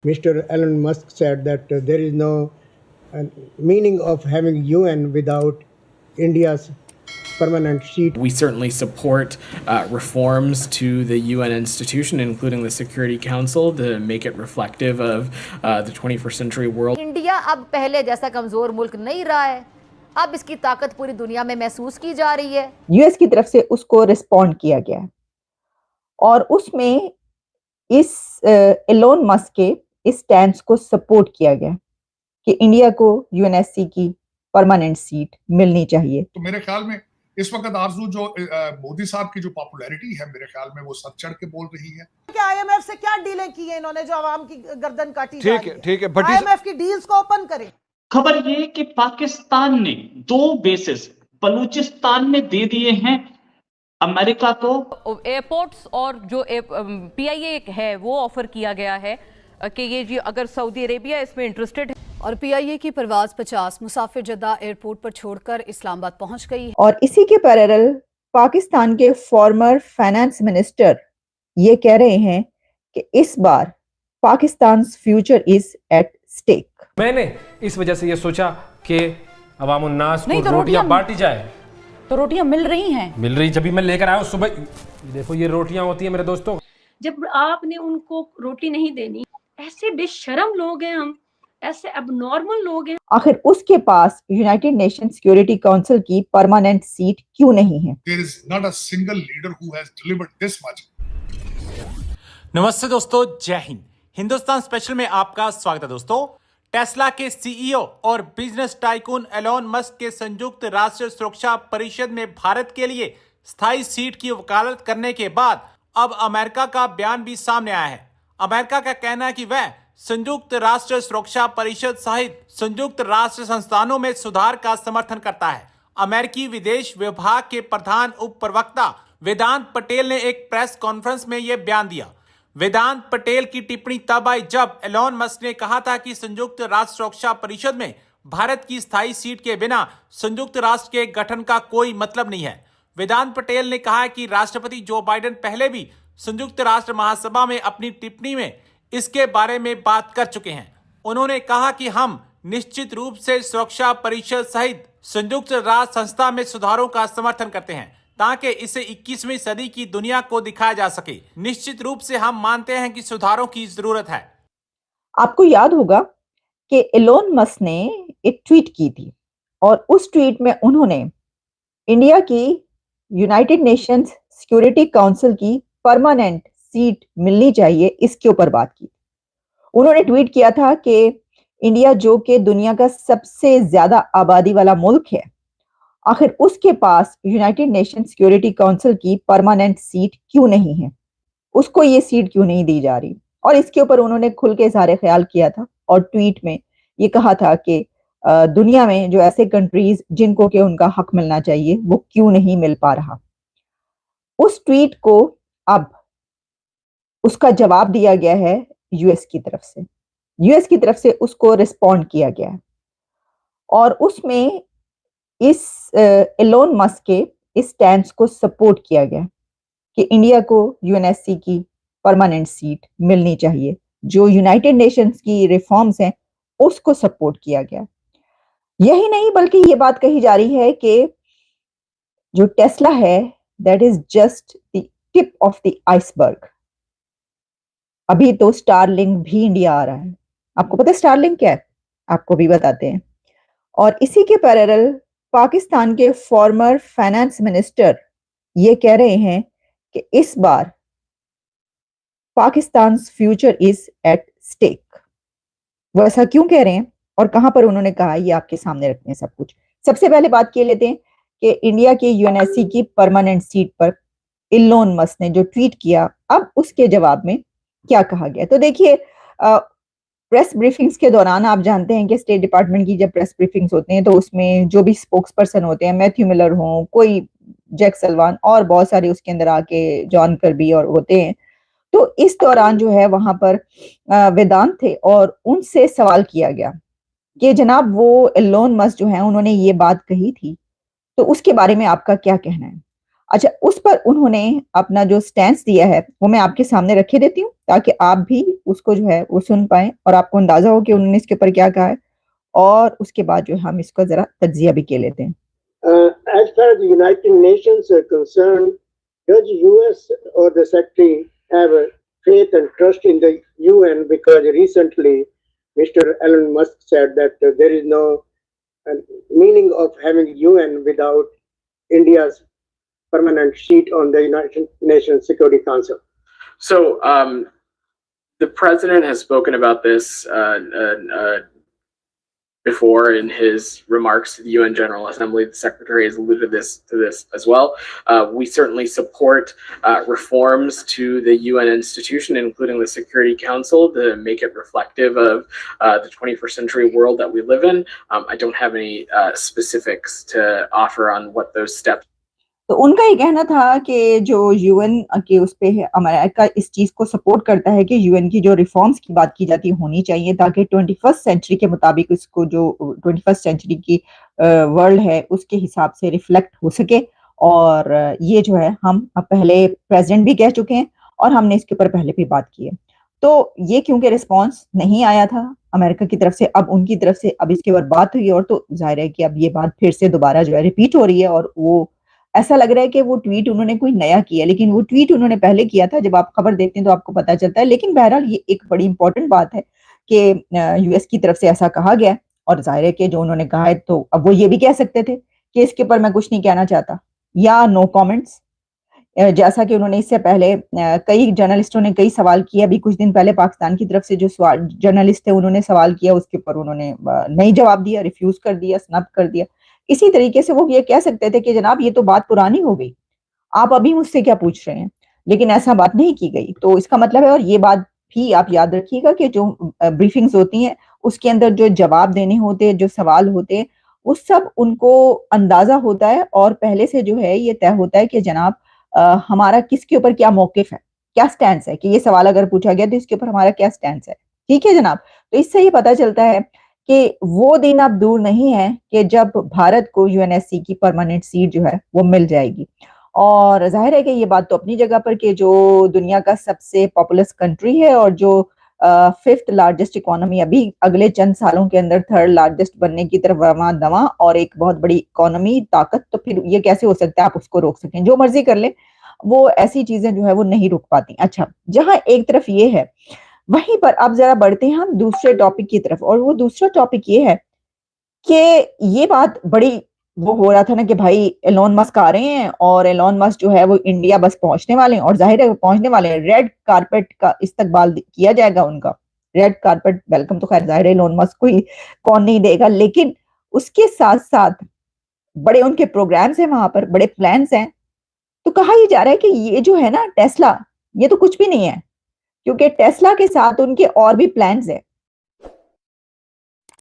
Mr. Elon Musk said that there is no meaning of having UN without India's permanent seat. We certainly support reforms to the UN institution, including the Security Council, to make it reflective of the 21st century world. India अब पहले जैसा कमजोर मुल्क नहीं रहा है, अब इसकी ताकत पूरी दुनिया में महसूस की जा रही है। यूएस की तरफ से उसको रिस्पॉन्ड किया गया और उसमें इस एलोन मस्क के इस स्टैंड को सपोर्ट किया गया कि इंडिया को यूएनएससी की परमानेंट सीट मिलनी चाहिए। तो मेरे ख्याल में इस वक्त आरजू जो मोदी साहब की जो पॉपुलैरिटी है, मेरे ख्याल में वो सर चढ़ के बोल रही है कि आईएमएफ से क्या डीलें की है इन्होंने जो आवाम की गर्दन काटी। ठीक है आईएमएफ की डील्स को ओपन करें। खबर ये कि पाकिस्तान ने 2 बेसिस बलूचिस्तान में दे दिए हैं अमेरिका को। एयरपोर्ट्स और जो पीआईए है वो ऑफर किया गया है कि ये जी अगर सऊदी अरेबिया इसमें इंटरेस्टेड है। और पीआईए की परवाज 50 मुसाफिर जद्दा एयरपोर्ट पर छोड़कर इस्लामाबाद पहुंच गई है। और इसी के पैरेलल पाकिस्तान के फॉर्मर फाइनेंस मिनिस्टर ये कह रहे हैं कि इस बार Pakistan future is at stake. मैंने इस वजह से ये सोचा कि अवाम उन्नास को रोटियां बांटी जाए। तो रोटियां मिल रही हैं, मिल रही। जब भी मैं लेकर आया सुबह, देखो ये रोटियां होती है मेरे दोस्तों। जब आपने उनको रोटी नहीं देनी, ऐसे बेशर्म लोग हैं हम, ऐसे एबनॉर्मल लोग हैं। आखिर उसके पास यूनाइटेड नेशन सिक्योरिटी काउंसिल की परमानेंट सीट क्यों नहीं है? There is not a single leader who has delivered this much. नमस्ते दोस्तों, जय हिंद। हिंदुस्तान स्पेशल में आपका स्वागत है दोस्तों। टेस्ला के सीईओ और बिजनेस टाइकून एलोन मस्क के संयुक्त राष्ट्र सुरक्षा परिषद में भारत के लिए स्थायी सीट की वकालत करने के बाद अब अमेरिका का बयान भी सामने आया है। अमेरिका का कहना है कि वह संयुक्त राष्ट्र सुरक्षा परिषद सहित संयुक्त राष्ट्र संस्थानों में सुधार का समर्थन करता है। अमेरिकी विदेश विभाग के प्रधान उप प्रवक्ता वेदांत पटेल ने एक प्रेस कॉन्फ्रेंस में यह बयान दिया। वेदांत पटेल की टिप्पणी तब आई जब एलोन मस्क ने कहा था कि संयुक्त राष्ट्र सुरक्षा परिषद में भारत की स्थायी सीट के बिना संयुक्त राष्ट्र के गठन का कोई मतलब नहीं है। वेदांत पटेल ने कहा कि राष्ट्रपति जो बाइडेन पहले भी संयुक्त राष्ट्र महासभा में अपनी टिप्पणी में इसके बारे में बात कर चुके हैं। उन्होंने कहा कि हम निश्चित रूप से सुरक्षा परिषद सहित संयुक्त राष्ट्र संस्था में सुधारों का समर्थन करते हैं ताकि इसे 21वीं सदी की दुनिया को दिखाया जा सके। निश्चित रूप से हम मानते हैं कि सुधारों की जरूरत है। आपको याद होगा कि एलोन मस्क ने एक ट्वीट की थी और उस ट्वीट में उन्होंने इंडिया की यूनाइटेड नेशंस सिक्योरिटी काउंसिल की परमानेंट सीट मिलनी चाहिए, इसके ऊपर बात की। उन्होंने ट्वीट किया था कि इंडिया जो कि दुनिया का सबसे ज्यादा आबादी वाला मुल्क है, आखिर उसके पास यूनाइटेड नेशन सिक्योरिटी काउंसिल की परमानेंट सीट क्यों नहीं है, उसको ये सीट क्यों नहीं दी जा रही। और इसके ऊपर उन्होंने खुल के इज़हार ख्याल किया था और ट्वीट में ये कहा था कि दुनिया में जो ऐसे कंट्रीज जिनको कि उनका हक मिलना चाहिए वो क्यों नहीं मिल पा रहा। उस ट्वीट को अब उसका जवाब दिया गया है यूएस की तरफ से। यूएस की तरफ से उसको रिस्पॉन्ड किया गया है और उसमें इस एलोन मस्क के इस स्टैंड को सपोर्ट किया गया कि इंडिया को यूएनएससी की परमानेंट सीट मिलनी चाहिए। जो यूनाइटेड नेशंस की रिफॉर्म्स हैं उसको सपोर्ट किया गया। यही नहीं बल्कि ये बात कही जा रही है कि जो टेस्ला है that is just the tip of the iceberg. अभी तो स्टारलिंक भी इंडिया आ रहा है। आपको पता है स्टारलिंक क्या है? आपको भी बताते हैं। और इसी के पैरेलल पाकिस्तान के फॉर्मर फाइनेंस मिनिस्टर ये कह रहे हैं कि इस बार Pakistan future is at stake. वो ऐसा क्यों कह रहे हैं और कहां पर उन्होंने कहा, ये आपके सामने रखते हैं सब कुछ। सबसे पहले बात ये लेते हैं कि इंडिया के यूएनएससी की परमानेंट सीट पर एलोन मस्क ने जो ट्वीट किया, अब उसके जवाब में क्या कहा गया। तो देखिए, प्रेस ब्रीफिंग्स के दौरान आप जानते हैं कि स्टेट डिपार्टमेंट की जब प्रेस ब्रीफिंग्स होते हैं तो उसमें जो भी स्पोक्स पर्सन होते हैं, मैथ्यू मिलर हो, कोई जैक सलवान और बहुत सारे उसके अंदर आके जॉन कर्बी और होते हैं। तो इस दौरान जो है वहां पर वेदांत थे और उनसे सवाल किया गया कि जनाब वो एलोन मस्क जो है उन्होंने ये बात कही थी, तो उसके बारे में आपका क्या कहना है। अच्छा, उस पर उन्होंने अपना जो स्टैंस दिया है वो मैं आपके सामने रखे देती हूँ ताकि आप भी उसको जो है वो सुन पाए और आपको अंदाजा हो कि उन्होंने इसके ऊपर क्या कहा है, और उसके बाद जो हम इसको जरा तज्जिया भी के लेते हैं। As far as the United Nations are concerned, does US or the Secretary have a faith and trust in the UN? Because recently Mr. Elon Musk said that there is no meaning of having UN without India's permanent seat on the United Nations Security Council. So the president has spoken about this before in his remarks to the UN General Assembly. The Secretary has alluded to this as well. We certainly support reforms to the UN institution, including the Security Council, to make it reflective of the 21st century world that we live in. I don't have any specifics to offer on what those steps. तो उनका ये कहना था कि जो UN के उस पे है, अमेरिका इस चीज को सपोर्ट करता है कि यूएन की जो रिफॉर्म्स की बात की जाती होनी चाहिए ताकि 21st सेंचुरी के मुताबिक इसको जो 21st सेंचुरी की वर्ल्ड है उसके हिसाब से रिफ्लेक्ट हो सके। और ये जो है हम पहले प्रेसिडेंट भी कह चुके हैं और हमने इसके ऊपर पहले भी बात की है। तो ये क्योंकि रिस्पांस नहीं आया था अमेरिका की तरफ से, अब उनकी तरफ से अब इसके ऊपर बात हुई और तो जाहिर है कि अब ये बात फिर से दोबारा जो है रिपीट हो रही है। और वो ऐसा लग रहा है कि वो ट्वीट उन्होंने कोई नया किया, लेकिन वो ट्वीट उन्होंने पहले किया था। जब आप खबर देखते हैं तो आपको पता चलता है। लेकिन बहरहाल ये एक बड़ी इंपॉर्टेंट बात है कि यूएस की तरफ से ऐसा कहा गया और जाहिर है कि जो उन्होंने कहा है तो अब वो ये भी कह सकते थे कि इसके ऊपर मैं कुछ नहीं कहना चाहता या नो कमेंट्स, जैसा कि उन्होंने इससे पहले कई जर्नलिस्टों ने कई सवाल किए। अभी कुछ दिन पहले पाकिस्तान की तरफ से जो जर्नलिस्ट थे उन्होंने सवाल किया, उसके ऊपर उन्होंने नहीं जवाब दिया, रिफ्यूज कर दिया, स्नब कर दिया। इसी तरीके से वो ये कह सकते थे कि जनाब ये तो बात पुरानी हो गई, आप अभी मुझसे क्या पूछ रहे हैं, लेकिन ऐसा बात नहीं की गई। तो इसका मतलब है, और ये बात भी आप याद रखिएगा कि जो ब्रीफिंग्स होती हैं उसके अंदर जो जवाब देने होते हैं, जो सवाल होते हैं, वो सब उनको अंदाजा होता है और पहले से जो है ये तय होता है कि जनाब हमारा किसके ऊपर क्या मौकिफ है, क्या स्टैंड है, कि ये सवाल अगर पूछा गया तो इसके ऊपर हमारा क्या स्टैंड है। ठीक है जनाब। तो इससे ये पता चलता है कि वो दिन अब दूर नहीं है कि जब भारत को यूएनएससी की परमानेंट सीट जो है वो मिल जाएगी। और जाहिर है कि ये बात तो अपनी जगह पर कि जो दुनिया का सबसे पॉपुलस कंट्री है और जो 5th लार्जेस्ट इकोनॉमी, अभी अगले चंद सालों के अंदर 3rd लार्जेस्ट बनने की तरफ रवां दवा और एक बहुत बड़ी इकोनॉमी ताकत, तो फिर ये कैसे हो सकता है आप उसको रोक सकें। जो मर्जी कर ले, वो ऐसी चीजें जो है वो नहीं रुक पाती। अच्छा, जहां एक तरफ ये है, वहीं पर अब जरा बढ़ते हैं हम दूसरे टॉपिक की तरफ। और वो दूसरा टॉपिक ये है कि ये बात बड़ी वो हो रहा था ना कि भाई एलोन मस्क आ रहे हैं और एलोन मस्क जो है वो इंडिया बस पहुंचने वाले हैं, और जाहिर है पहुंचने वाले हैं, रेड कारपेट का इस्तकबाल किया जाएगा उनका। रेड कारपेट वेलकम तो खैर जाहिर है एलोन मस्क को ही कौन नहीं देगा, लेकिन उसके साथ साथ बड़े उनके प्रोग्राम्स हैं, वहां पर बड़े प्लान्स हैं। तो कहा यह जा रहा है कि ये जो है ना टेस्ला, ये तो कुछ भी नहीं है, क्योंकि टेस्ला के साथ उनके और भी प्लान्स हैं।